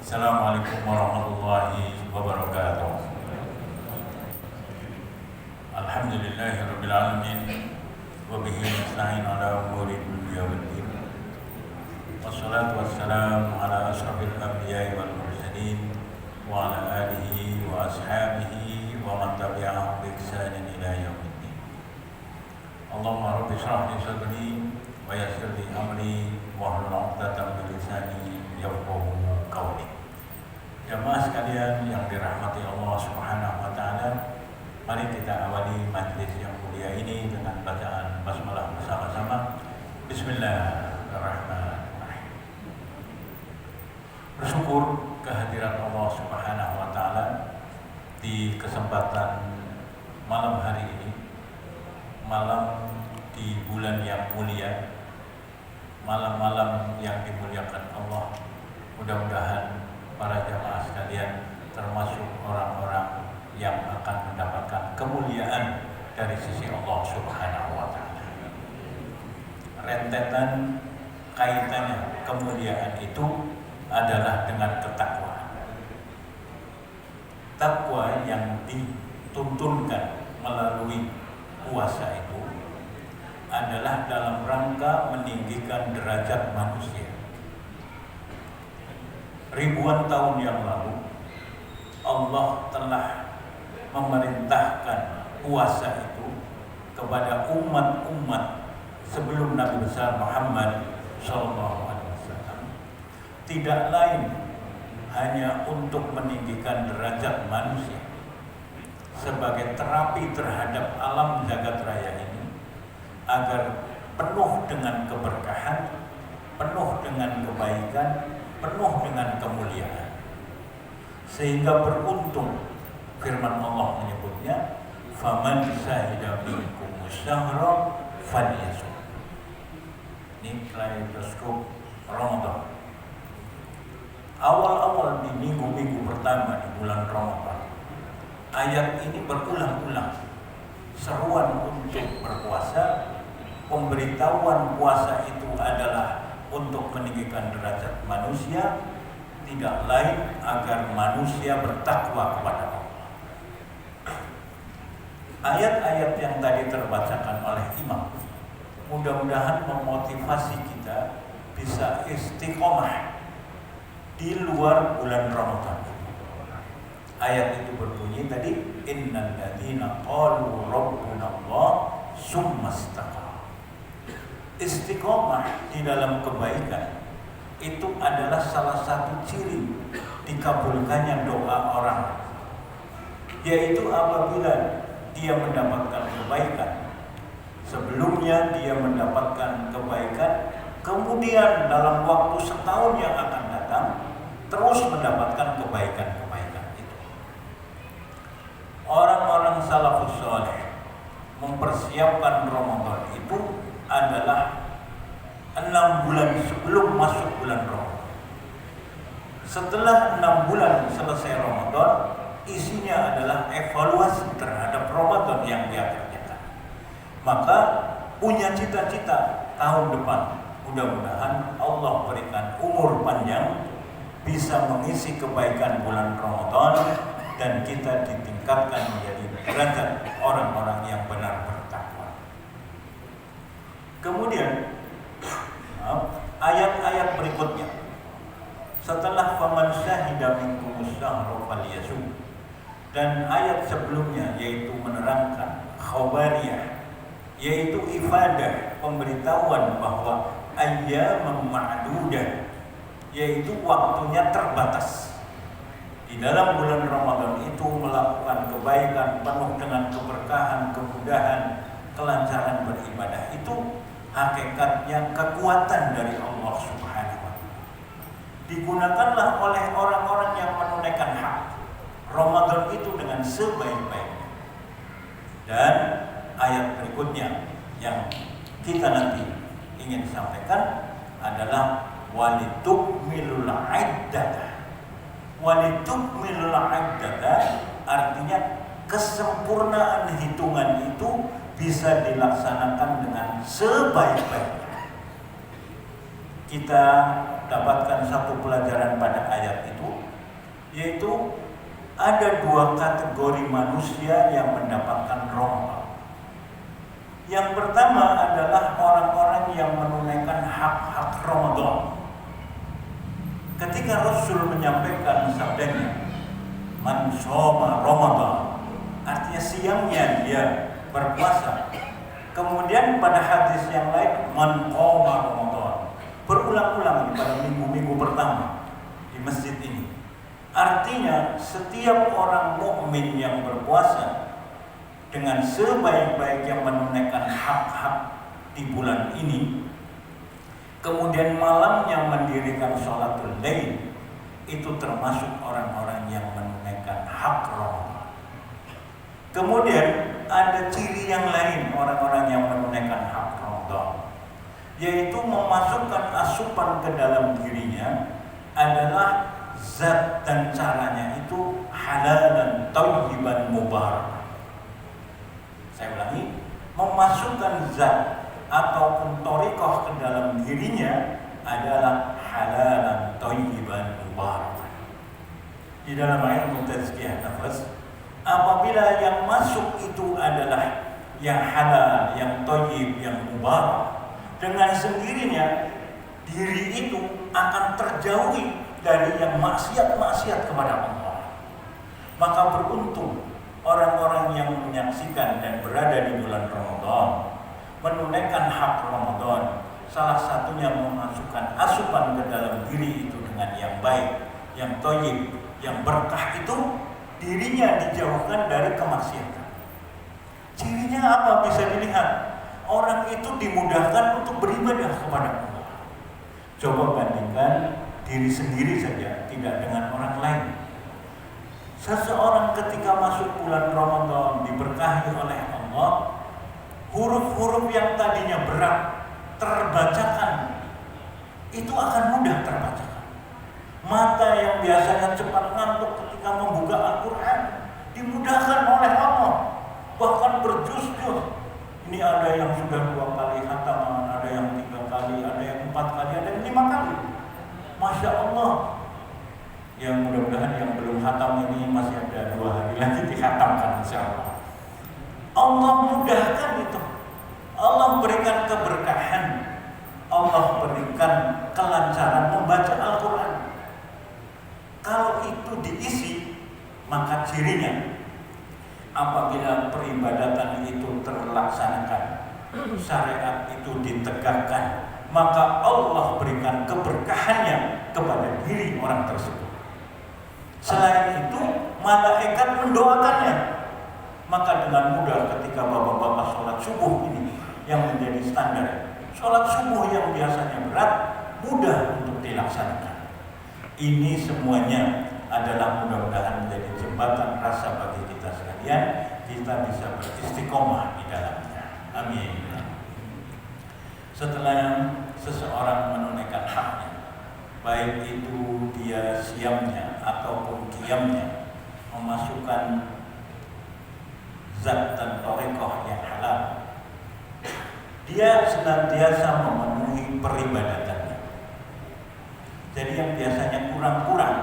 Assalamualaikum warahmatullahi wabarakatuh. Alhamdulillahirabbil alamin wa bihi nasta'in ala umuri dunya waddin. Wassalatu wassalamu ala asyrafil anbiya'i wal mursalin wa ala alihi wa ashabihi wa man tabi'ahum bi ihsanin ila yaumiddin. Allahumma rabbi shrah li sadri wa yassir li amri wahlul 'uqdatam min lisani yafqahu qawli. Jamaah sekalian yang dirahmati Allah Subhanahu wa taala, mari kita awali majlis yang mulia ini dengan bacaan basmalah bersama-sama. Bismillahirrahmanirrahim. Bersyukur kehadiran Allah Subhanahu wa taala di kesempatan malam hari ini, malam di bulan yang mulia, malam-malam yang dimuliakan Allah. Mudah-mudahan para jamaah sekalian termasuk orang-orang yang akan mendapatkan kemuliaan dari sisi Allah Subhanahu wa taala. Rentetan kaitannya kemuliaan itu adalah dengan ketakwaan. Takwa yang dituntunkan melalui puasa itu adalah dalam rangka meninggikan derajat manusia. Ribuan tahun yang lalu Allah telah memerintahkan puasa itu kepada umat-umat sebelum Nabi besar Muhammad SAW, tidak lain hanya untuk meninggikan derajat manusia sebagai terapi terhadap alam jagat raya ini, agar penuh dengan keberkahan, penuh dengan kebaikan, penuh dengan kemuliaan, sehingga beruntung firman Allah menyebutnya faman syahida minkumus syahra falyasum. Ini kaleidoskop Ramadan. Awal-awal di minggu-minggu pertama di bulan Ramadan, ayat ini berulang-ulang seruan untuk berpuasa, pemberitahuan puasa itu adalah untuk meninggikan derajat manusia, tidak lain agar manusia bertakwa kepada Allah. Ayat-ayat yang tadi terbacakan oleh imam mudah-mudahan memotivasi kita bisa istiqomah di luar bulan Ramadan. Ayat itu berbunyi tadi, innal ladzina qalu rabbuna Allah tsumma istaqamu. Istiqomah di dalam kebaikan itu adalah salah satu ciri dikabulkannya doa orang, yaitu apabila dia mendapatkan kebaikan, sebelumnya dia mendapatkan kebaikan, kemudian dalam waktu setahun yang akan datang terus mendapatkan kebaikan-kebaikan itu. Orang-orang salafus saleh mempersiapkan Ramadan itu adalah 6 bulan sebelum masuk bulan Ramadan. Setelah 6 bulan selesai Ramadan, isinya adalah evaluasi terhadap Ramadan yang dia kerjakan. Maka punya cita-cita tahun depan, mudah-mudahan Allah berikan umur panjang, bisa mengisi kebaikan bulan Ramadan, dan kita ditingkatkan menjadi derajat orang-orang yang benar bertakwa. Kemudian ayat-ayat berikutnya, setelah faman syahida minkumus syahra falyasum, dan ayat sebelumnya yaitu menerangkan khabariyah, yaitu ifadah, pemberitahuan bahwa ayyam ma'dudah, yaitu waktunya terbatas. Di dalam bulan Ramadan itu melakukan kebaikan penuh dengan keberkahan, kemudahan, kelancaran beribadah, itu hakikatnya kekuatan dari Allah Subhanahu wa taala. Digunakanlah oleh orang-orang yang menunaikan hak Ramadan itu dengan sebaik-baiknya. Dan ayat berikutnya yang kita nanti ingin sampaikan adalah walitukmilul iddata. Walitukmilul iddata artinya kesempurnaan hitungan itu bisa dilaksanakan dengan sebaik-baiknya. Kita dapatkan satu pelajaran pada ayat itu, yaitu ada dua kategori manusia yang mendapatkan Ramadan. Yang pertama adalah orang-orang yang menunaikan hak-hak Ramadan. Ketika Rasul menyampaikan sabdanya, man shoma Ramadan, artinya siangnya dia berpuasa. Kemudian pada hadis yang lain, man qoma Ramadan, berulang-ulang pada minggu-minggu pertama di masjid ini. Artinya setiap orang mukmin yang berpuasa dengan sebaik-baiknya menunaikan hak-hak di bulan ini, kemudian malamnya mendirikan sholatul lail, itu termasuk orang-orang yang menunaikan hak Ramadan. Kemudian ada ciri yang lain orang-orang yang menunaikan hak Ramadan, yaitu memasukkan asupan ke dalam dirinya adalah zat dan caranya itu halal dan thayyiban mubarak. Saya ulangi, memasukkan zat ataupun thariqah ke dalam dirinya adalah halal dan thayyiban mubarak. Di dalam ayat tazkiyah nafas, apabila yang masuk itu adalah yang halal, yang thayyib, yang mubarak, dengan sendirinya diri itu akan terjauhi dari yang maksiat-maksiat kepada Allah. Maka beruntung orang-orang yang menyaksikan dan berada di bulan Ramadan, menunaikan hak Ramadan, salah satunya memasukkan asupan ke dalam diri itu dengan yang baik, yang thayyib, yang berkah itu, dirinya dijauhkan dari kemaksiatan. Cirinya apa? Bisa dilihat, orang itu dimudahkan untuk beribadah kepada Allah. Coba bandingkan diri sendiri saja, tidak dengan orang lain. Seseorang ketika masuk bulan Ramadan diberkahi oleh Allah, huruf-huruf yang tadinya berat terbacakan, itu akan mudah terbacakan. Mata yang biasanya cepat ngantuk ketika membuka Al-Quran dimudahkan oleh Allah, bahkan berjus-jus. Ini ada yang sudah 2 kali khataman, ada yang 3 kali, ada yang 4 kali, ada yang 5 kali. Masya Allah. Yang mudah-mudahan yang belum khatam ini masih ada 2 hari lagi dikhatamkan, insya Allah. Allah mudahkan itu. Allah berikan keberkahan. Allah berikan kelancaran membaca Al-Quran. Kalau itu diisi, maka cirinya apabila peribadatan itu terlaksanakan, syariat itu ditegakkan, maka Allah berikan keberkahannya kepada diri orang tersebut. Selain itu, malaikat mendoakannya. Maka dengan mudah ketika bapak-bapak sholat subuh ini yang menjadi standar, sholat subuh yang biasanya berat, mudah untuk dilaksanakan. Ini semuanya adalah mudah-mudahan menjadi jembatan rasa bagi kita sekalian, kita bisa beristiqomah di dalamnya. Amin. Setelah seseorang menunaikan haknya, baik itu dia siamnya ataupun qiyamnya, memasukkan zat dan thariqah yang halal, dia senantiasa memenuhi peribadatannya. Jadi yang biasanya kurang-kurang,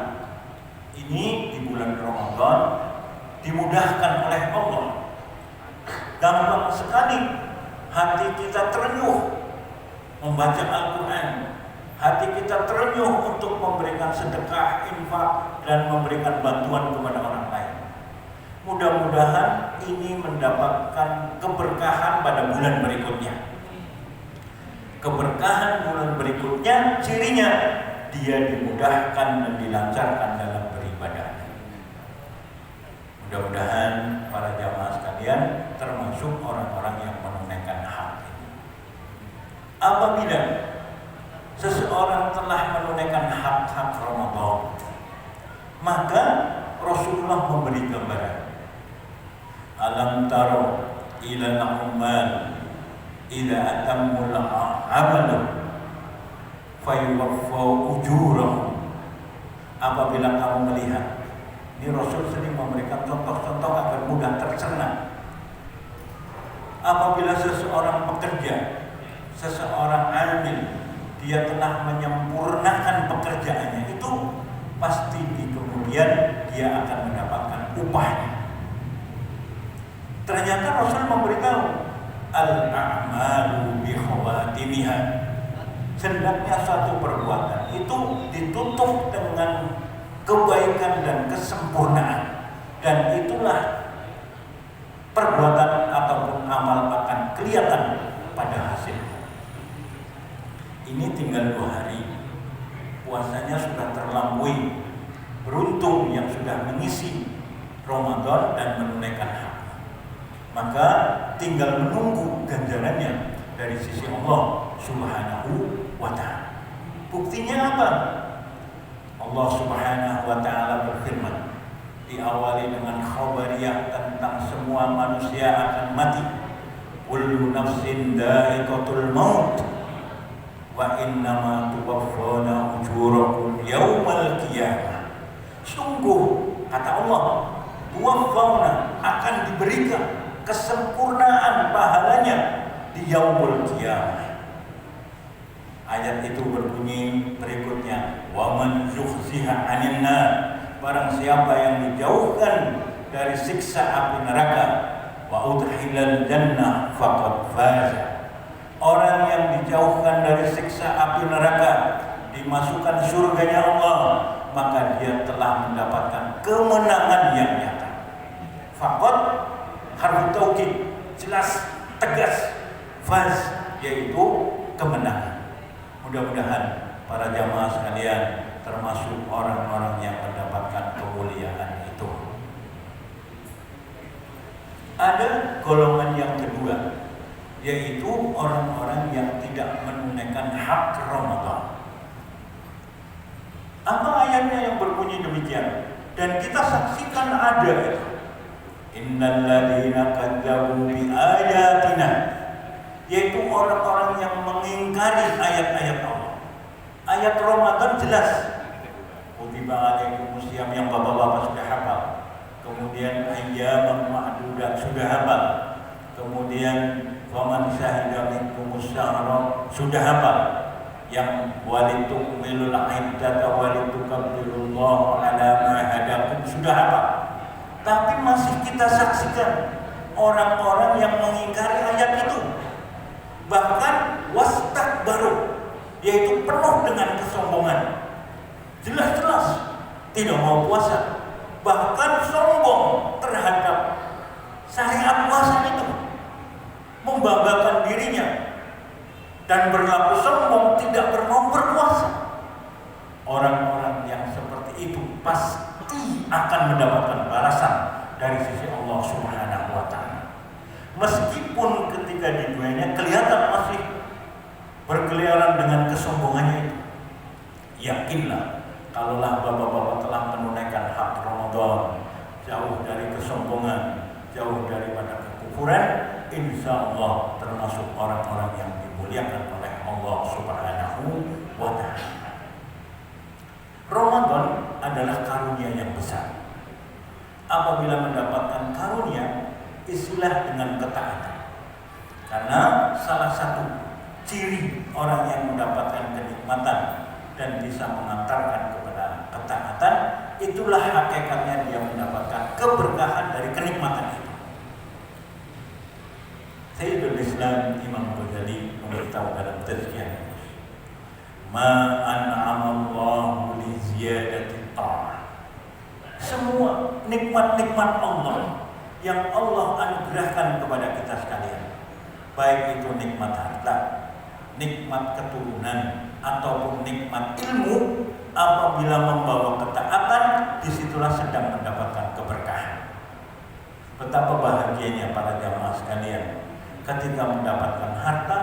ini di bulan Ramadan dimudahkan oleh Allah. Gampang sekali hati kita terenyuh membaca Al-Quran, hati kita terenyuh untuk memberikan sedekah, infak, dan memberikan bantuan kepada orang lain. Mudah-mudahan ini mendapatkan keberkahan pada bulan berikutnya. Keberkahan bulan berikutnya cirinya dia dimudahkan dan dilancarkan dalam beribadahnya. Mudah-mudahan para jamaah sekalian termasuk orang-orang yang menunaikan hak ini. Apabila seseorang telah menunaikan hak-hak Ramadan, maka Rasulullah memberi gambaran. Alam taro ila al-ummal ila atammul amalu fayuwaffau ujurahum. Apabila kamu melihat, ini Rasul sering memberikan contoh-contoh agar mudah tercerna. Apabila seseorang pekerja, seseorang amil, dia telah menyempurnakan pekerjaannya, itu pasti di kemudian diberitahu al-a'malu bi khawatimiha. Hendaknya suatu perbuatan itu ditutup dengan kebaikan dan kesempurnaan, dan itulah perbuatan ataupun amal akan kelihatan pada hasilnya. Ini tinggal 2 hari, puasanya sudah terlampaui. Beruntung yang sudah mengisi Ramadan dan menunaikan hak. Maka tinggal menunggu ganjarannya dari sisi Allah Subhanahu wa ta'ala. Buktinya apa? Allah Subhanahu wa ta'ala berfirman, diawali dengan khabariyah tentang semua manusia akan mati. Kullu nafsin dha'iqatul maut wa innama tuwaffawna ujurakum yaumal qiyamah. Sungguh, kata Allah, tuwaffawna akan diberikan kesempurnaan pahalanya di yaumul qiyamah. Ayat itu berbunyi berikutnya, wa man zuhziha 'anil nar, barang siapa yang dijauhkan dari siksa api neraka, wa udkhilal jannah faqad faza. Orang yang dijauhkan dari siksa api neraka, dimasukkan surganya Allah, maka dia telah mendapatkan kemenangan yang nyata. Faqad harfu taukid, jelas, tegas. Faz yaitu kemenangan. Mudah-mudahan para jamaah sekalian termasuk orang-orang yang mendapatkan kemuliaan itu. Ada golongan yang kedua, yaitu orang-orang yang tidak menunaikan hak Ramadan. Apa ayatnya yang berbunyi demikian? Dan kita saksikan ada itu. Innal ladzina kadzdzabu bi ayatina, yaitu orang-orang yang mengingkari ayat-ayat Allah. Ayat Ramadan jelas. Kutiba alaikumus syiyam yang bapak-bapak sudah hafal. Kemudian ayyaman ma'dudat sudah hafal. Kemudian faman syahida minkumus syahra sudah hafal. Yang walitukmilul iddata walitukabbirullaha ala ma hadakum sudah hafal. Tapi masih kita saksikan orang-orang yang mengingkari ayat itu. Bahkan wastakbaru, yaitu penuh dengan kesombongan. Jelas-jelas tidak mau puasa, bahkan sombong terhadap syariat puasa itu, membanggakan dirinya dan berlaku sombong tidak mau berpuasa. Orang-orang yang seperti itu pasti akan mendapatkan balasan dari sisi Allah Subhanahu wa ta'ala. Meskipun ketika di dunianya kelihatan masih berkeliaran dengan kesombongannya itu, yakinlah kalaulah bapak-bapak telah menunaikan hak Ramadan, jauh dari kesombongan, jauh daripada kekufuran, insya Allah termasuk orang-orang yang dimuliakan oleh Allah Subhanahu wa ta'ala. Ramadan adalah karunia yang besar. Apabila mendapatkan karunia, isilah dengan ketaatan. Karena salah satu ciri orang yang mendapatkan kenikmatan dan bisa mengantarkan kepada ketaatan, itulah hakikatnya dia mendapatkan keberkahan dari kenikmatan itu. Sayyidul Islam Imam Ghazali memberitahu dalam Tazkiyah, ma an'amallahu li ziyadati ta'ah. Semua nikmat-nikmat Allah yang Allah anugerahkan kepada kita sekalian, baik itu nikmat harta, nikmat keturunan, ataupun nikmat ilmu, apabila membawa ketaatan, disitulah sedang mendapatkan keberkahan. Betapa bahagianya para jamaah sekalian ketika mendapatkan harta,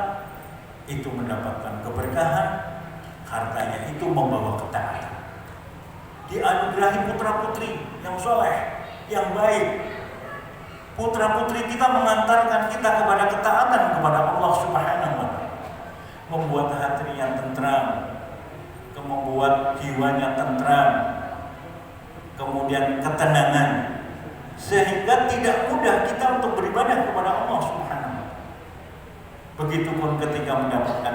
itu mendapatkan keberkahan. Hartanya itu membawa ketaatan. Dianugerahi putra-putri yang soleh, yang baik. Putra-putri kita mengantarkan kita kepada ketaatan kepada Allah Subhanahu wa ta'ala. Membuat hatinya tentram, membuat jiwanya tentram, kemudian ketenangan, sehingga tidak mudah kita untuk beribadah kepada Allah Subhanahu wa ta'ala. Begitupun ketika mendapatkan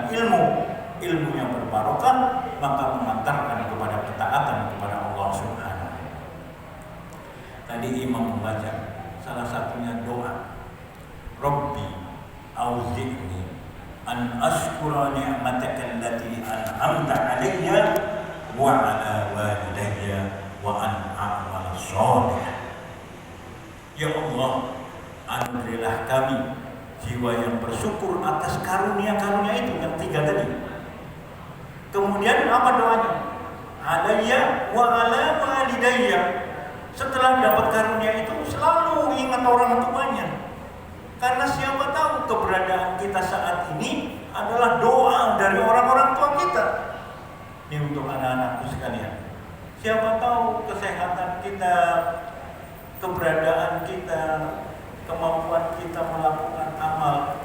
ilmu yang berbarokah, maka mengantarkan kepada ketaatan kepada Allah Subhanahu wa ta'ala. Tadi imam membaca salah satunya doa, Rabbi wa ala walidayya wa an a'mala sholihan. Ya Allah, anugerahilah kami jiwa yang bersyukur atas karunia-karunia itu yang 3 tadi. Kemudian apa doanya? Alayya wa ala walidayya. Setelah dapat karunia itu selalu ingat orang tuanya. Karena siapa tahu keberadaan kita saat ini adalah doa dari orang-orang tua kita. Ini untuk anak-anakku sekalian. Siapa tahu kesehatan kita, keberadaan kita, kemampuan kita melakukan amal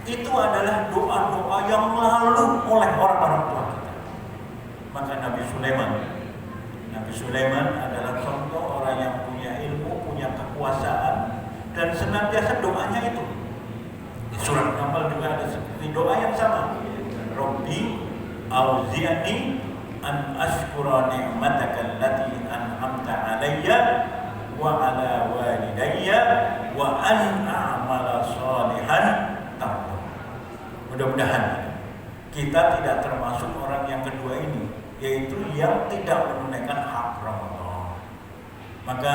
itu adalah doa-doa yang lalu oleh orang-orang tua kita. Maka Nabi Sulaiman adalah contoh orang yang punya ilmu, punya kekuasaan, dan senantiasa doanya itu. Di surat Naml juga ada seperti doa yang sama. Rabbi auzi'ni an ashkura ni'mataka allati an'amta 'alayya wa 'ala walidayya wa an a'mala sholihan tardah. Mudah-mudahan kita tidak termasuk orang yang kedua ini, yaitu yang tidak menunaikan hak Ramadan. Maka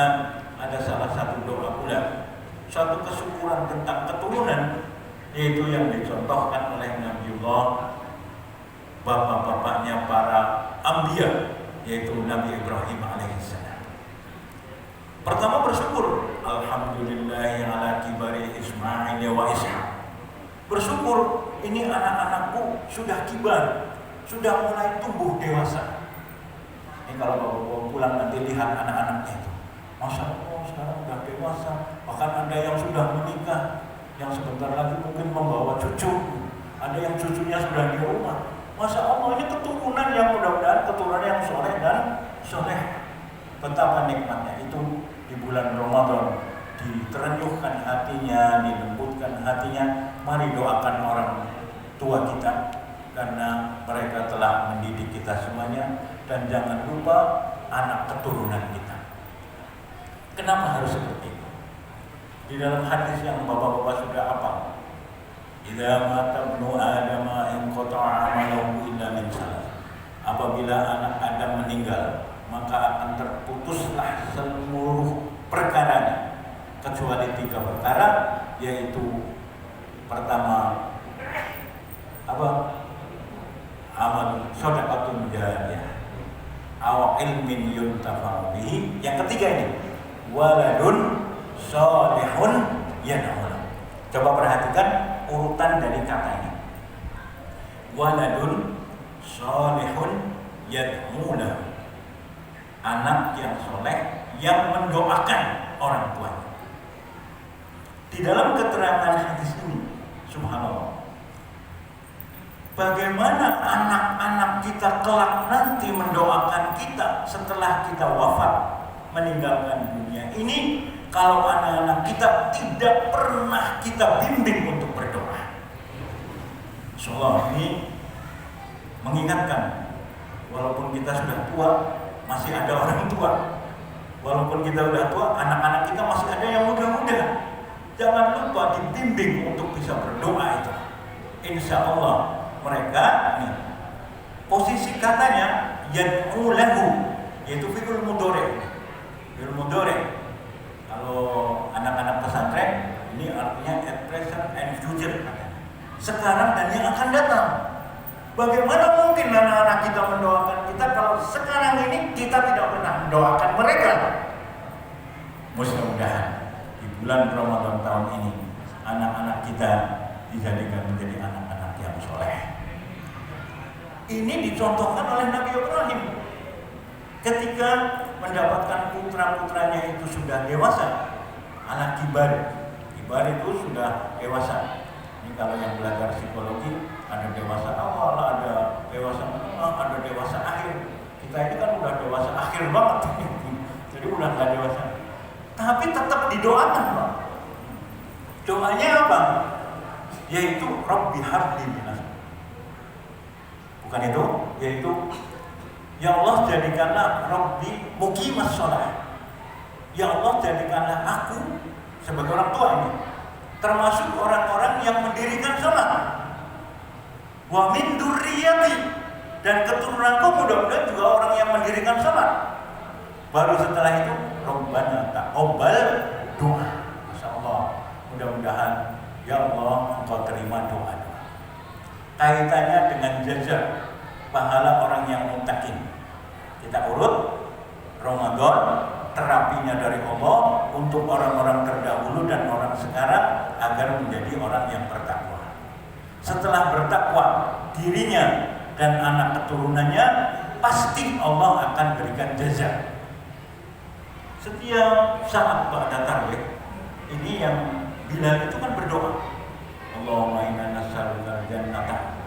ada salah satu doa pula, satu kesyukuran tentang keturunan, yaitu yang dicontohkan oleh Nabiullah, bapak-bapaknya para anbiya, yaitu Nabi Ibrahim alaihissalam. Pertama bersyukur, alhamdulillahi ala kibari Ismail wa Ishaq. Bersyukur ini anak-anakku sudah kibar, sudah mulai tumbuh dewasa. Ini kalau bapak pulang nanti lihat anak-anaknya itu, Masya Allah sekarang sudah dewasa. Bahkan ada yang sudah menikah, yang sebentar lagi mungkin membawa cucu. Ada yang cucunya sudah di rumah. Masya Allah, ini keturunan yang mudah-mudahan keturunan yang soleh dan soleh. Betapa nikmatnya itu di bulan Ramadan, diterenyuhkan hatinya, dilembutkan hatinya. Mari doakan orang tua kita, karena mereka telah mendidik kita semuanya. Dan jangan lupa anak keturunan kita. Kenapa harus seperti itu? Di dalam hadis yang bapak-bapak sudah hafal, idza mata ibnu adam inqata'a 'amaluhu illa min salas. Apabila anak Adam meninggal, maka akan terputuslah seluruh perkaranya kecuali 3 perkara, yaitu pertama apa? Amal shadaqatun jariyah, aw ilmin yuntafa'u bihi. Yang ketiga ini, waladun sholihun yad'u. Coba perhatikan urutan dari kata ini. Waladun sholihun yad'u. Anak yang soleh yang mendoakan orang tuanya. Di dalam keterangan hadis ini, subhanallah, bagaimana anak-anak kita kelak nanti mendoakan kita setelah kita wafat, meninggalkan dunia ini, kalau anak-anak kita tidak pernah kita bimbing untuk berdoa. Insyaallah ini mengingatkan, walaupun kita sudah tua, masih ada orang tua. Walaupun kita sudah tua, anak-anak kita masih ada yang muda-muda. Jangan lupa dibimbing untuk bisa berdoa itu. Insya Allah mereka nih, posisi katanya yad'u lahu, yaitu fi'il mudhari'. Fi'il mudhari'. Kalau anak-anak pesantren ini artinya at present and future, sekarang dan yang akan datang. Bagaimana mungkin anak-anak kita mendoakan kita kalau sekarang ini kita tidak pernah mendoakan mereka? Mudah-mudahan di bulan Ramadan tahun ini anak-anak kita dijadikan menjadi anak-anak yang soleh. Ini dicontohkan oleh Nabi Ibrahim ketika mendapatkan putra-putranya itu sudah dewasa. Anak kibar itu sudah dewasa. Ini kalau yang belajar psikologi, ada dewasa awal, ada dewasa menengah, ada dewasa akhir. Kita ini kan udah dewasa akhir banget, jadi udah nggak dewasa. Tapi tetap didoakan, Pak. Doanya apa? Yaitu Rabbi habli minas. Bukan itu, yaitu ya Allah jadikanlah Rabbi muqimas shalah. Ya Allah jadikanlah aku sebagai orang tua ini termasuk orang-orang yang mendirikan sholat. Wa min dzurriyyati, Dan keturunanku mudah-mudahan juga orang yang mendirikan salat. Baru setelah itu Rabbana taqabbal doa. Masya Allah, mudah-mudahan ya Allah Engkau terima doa-doa. Kaitannya dengan jazak pahala orang yang muttaqin. Kita urut Ramadan, terapinya dari Allah untuk orang-orang terdahulu dan orang sekarang agar menjadi orang yang bertakwa. Setelah bertakwa, dirinya dan anak keturunannya pasti Allah akan berikan jazak. Setiap saat ba'da tarawih ini yang Bilal itu kan berdoa, Allahumma inna nas'aluka al-jannata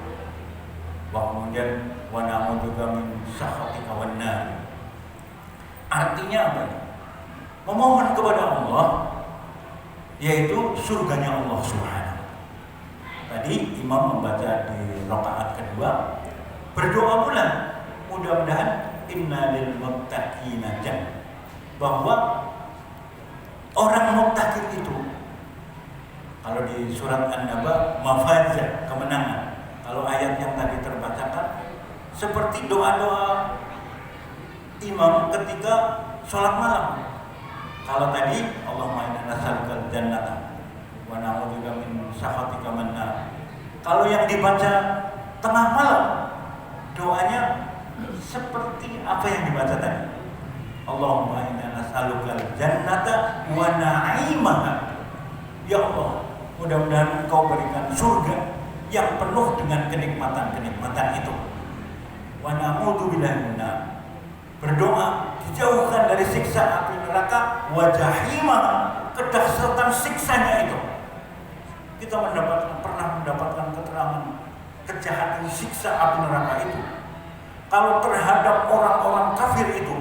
wa kemudian wa na'udzubika min sakhatika wan nar. Artinya apa? Memohon kepada Allah yaitu surganya Allah Subhanahu. Tadi imam membaca di rakaat kedua berdoa pula mudah-mudahan inna lil muttaqina jannah, bahwa orang muttaqin itu kalau di surat An-Naba mafazah, kemenangan. Kalau ayat yang tadi terbacakan seperti doa-doa imam ketika sholat malam. Kalau tadi Allahumma inna nas'alukal jannata wa na'udzubika min sakhatika wan nar. Kalau yang dibaca tengah malam doanya seperti apa yang dibaca tadi? Allahumma inna nas'alukal jannata wa na'imaha. Ya Allah, mudah-mudahan Engkau berikan surga yang penuh dengan kenikmatan-kenikmatan itu. Wa na'udzubillahi minan. Berdoa dijauhkan dari siksa api neraka, wa jahimah, kedahsyatan siksanya itu. Kita pernah mendapatkan keterangan kejahatan siksa api neraka itu. Kalau terhadap orang-orang kafir itu,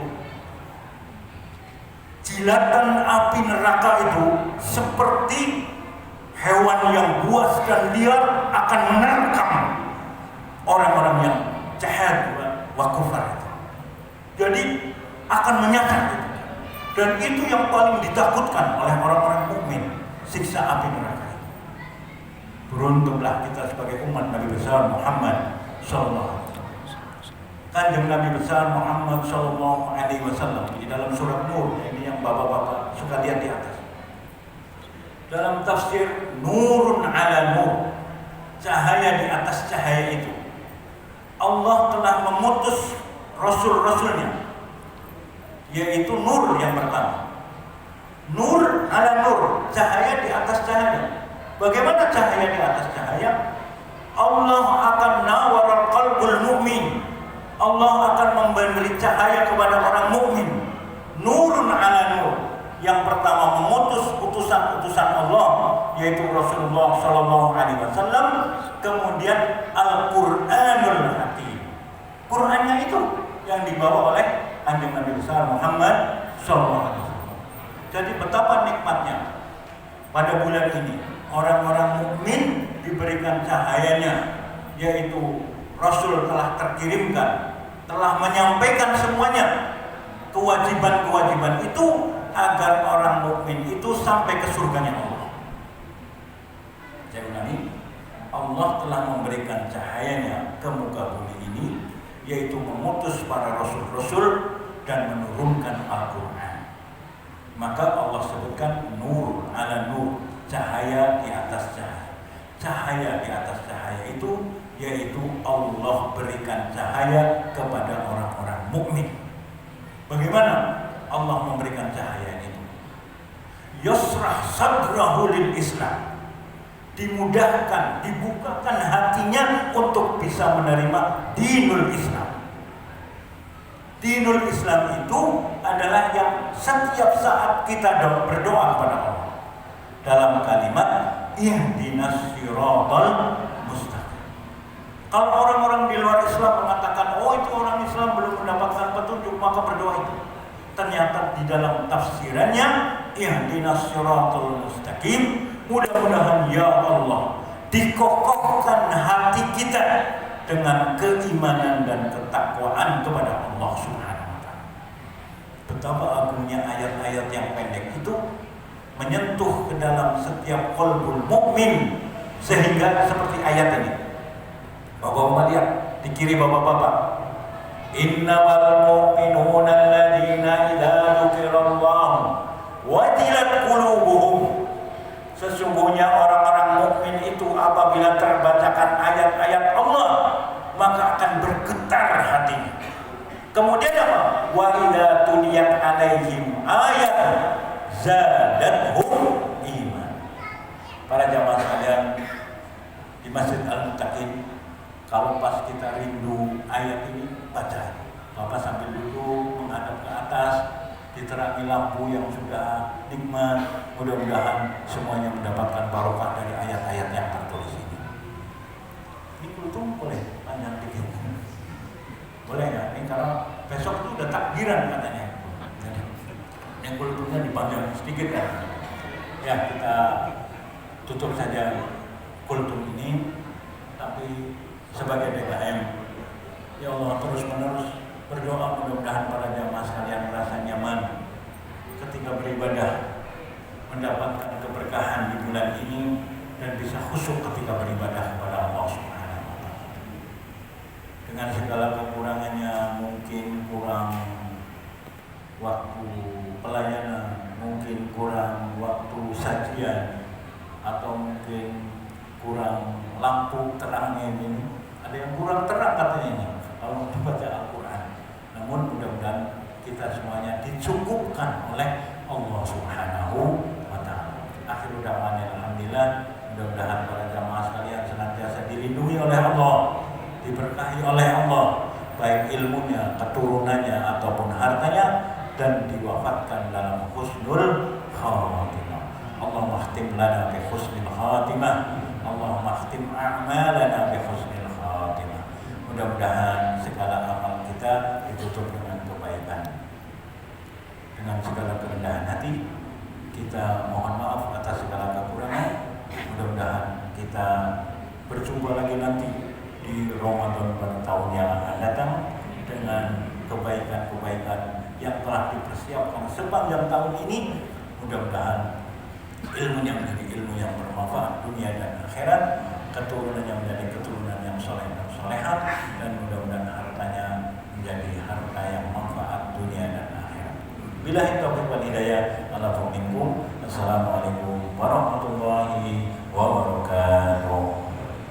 jilatan api neraka itu seperti hewan yang buas dan liar akan menerkam orang-orang yang jahat wa kufar itu. Jadi akan menyasar itu. Dan itu yang paling ditakutkan oleh orang-orang mukmin, siksa api neraka itu. Beruntunglah kita sebagai umat Nabi besar Muhammad sallallahu alaihi wasallam. Kanjeng Nabi besar Muhammad sallallahu alaihi wasallam di dalam surat Nur, ini yang bapak-bapak suka lihat di atas. Dalam tafsir nurun ala nur, cahaya di atas cahaya itu. Allah telah memutus rasul-rasulnya, yaitu nur yang pertama. Nur ala nur, cahaya di atas cahaya. Bagaimana cahaya di atas cahaya? Allah akan nawar qalbul mu'min. Allah akan memberi cahaya kepada orang mukmin. Nurun ala nur. Yang pertama memutus utusan-utusan Allah, yaitu Rasulullah sallallahu alaihi wasallam, kemudian Al-Qur'anul Hakim. Qur'annya itu yang dibawa oleh Kanjeng Nabi besar Muhammad sallallahu alaihi wasallam. Jadi betapa nikmatnya pada bulan ini orang-orang mukmin diberikan cahayanya, yaitu Rasul telah terkirimkan, telah menyampaikan semuanya kewajiban-kewajiban itu agar orang mukmin itu sampai ke surganya Allah. Saya ulangi, Allah telah memberikan cahayanya ke muka bumi ini, yaitu memutus para rasul-rasul dan menurunkan Al-Quran. Maka Allah sebutkan nur ala nur, cahaya di atas cahaya. Cahaya di atas cahaya itu yaitu Allah berikan cahaya kepada orang-orang mukmin. Bagaimana Allah memberikan cahaya itu? Yusrah sadrahu lil Islam, dimudahkan, dibukakan hatinya untuk bisa menerima dinul Islam. Dinul Islam itu adalah yang setiap saat kita berdoa kepada Allah dalam kalimat ihdinas siratal mustaqim. Kalau orang-orang di luar Islam mengatakan, oh itu orang Islam belum mendapatkan petunjuk, maka berdoa itu. Ternyata di dalam tafsirannya ihdinas siratal mustaqim, mudah-mudahan ya Allah dikokohkan hati kita dengan keimanan dan ketakwaan kepada Allah Subhanahu wa taala. Betapa agungnya ayat-ayat yang pendek itu menyentuh ke dalam setiap qalbul mukmin, sehingga seperti ayat ini. Bapak-bapak lihat Dikiri bapak-bapak. Innamal mu'minuna alladzina idza dzukirallahu wajilat qulubuhum. Sesungguhnya orang-orang mukmin itu apabila terbacakan ayat-ayat Allah maka akan bergetar hatinya. Kemudian apa? Wa idza tuliyat alaihim ayat zadatuhum iman. Para jamaah sekalian di Masjid Al-Muttaqin, kalau pas kita rindu ayat ini, baca. Bapak sambil duduk menghadap ke atas, diterangi lampu yang sudah nikmat. Mudah-mudahan semuanya mendapatkan barokah dari ayat-ayat yang tertulis ini. Ini kultum boleh panjang dikit. Boleh ya? Ini kalau besok itu udah takbiran katanya. Jadi, yang kultumnya dipanjang sedikit ya. Ya, kita tutup saja kultum ini, tapi sebagai DKM, ya Allah terus menerus berdoa mudah-mudahan para jamaah sekalian merasa nyaman ketika beribadah, mendapatkan keberkahan di bulan ini dan bisa khusyuk ketika beribadah kepada Allah Subhanahu wa Ta'ala. Dengan segala kekurangannya, mungkin kurang waktu pelayanan, mungkin kurang waktu sajian, atau mungkin kurang lampu terangnya ini. Ada yang kurang terang katanya ini kalau membaca Al-Quran. Namun mudah-mudahan kita semuanya dicukupkan oleh Allah Subhanahu wa Ta'ala. Akhirul da'wana alhamdulillah. Mudah-mudahan para jamaah sekalian senantiasa dilindungi oleh Allah, diberkahi oleh Allah, baik ilmunya, keturunannya ataupun hartanya, dan diwafatkan dalam husnul khatimah. Allahumma khtim lana bi husnil khatimah. Allahumma khtim a'malana bi husnil khatimah. Mudah-mudahan segala amal kita ditutup dengan kebaikan. Dengan segala kerendahan hati kita mohon maaf atas segala kekurangan. Mudah-mudahan kita berjumpa lagi nanti di Ramadan pada tahun yang akan datang dengan kebaikan-kebaikan yang telah dipersiapkan sepanjang tahun ini. Mudah-mudahan ilmunya menjadi ilmu yang bermanfaat dunia dan akhirat, keturunannya menjadi keturunan yang soleh dan solehat, dan mudah-mudahan hartanya menjadi harta yang manfaat dunia dan akhirat. Billahi taufiq wal hidayah. Assalamualaikum warahmatullahi wabarakatuh.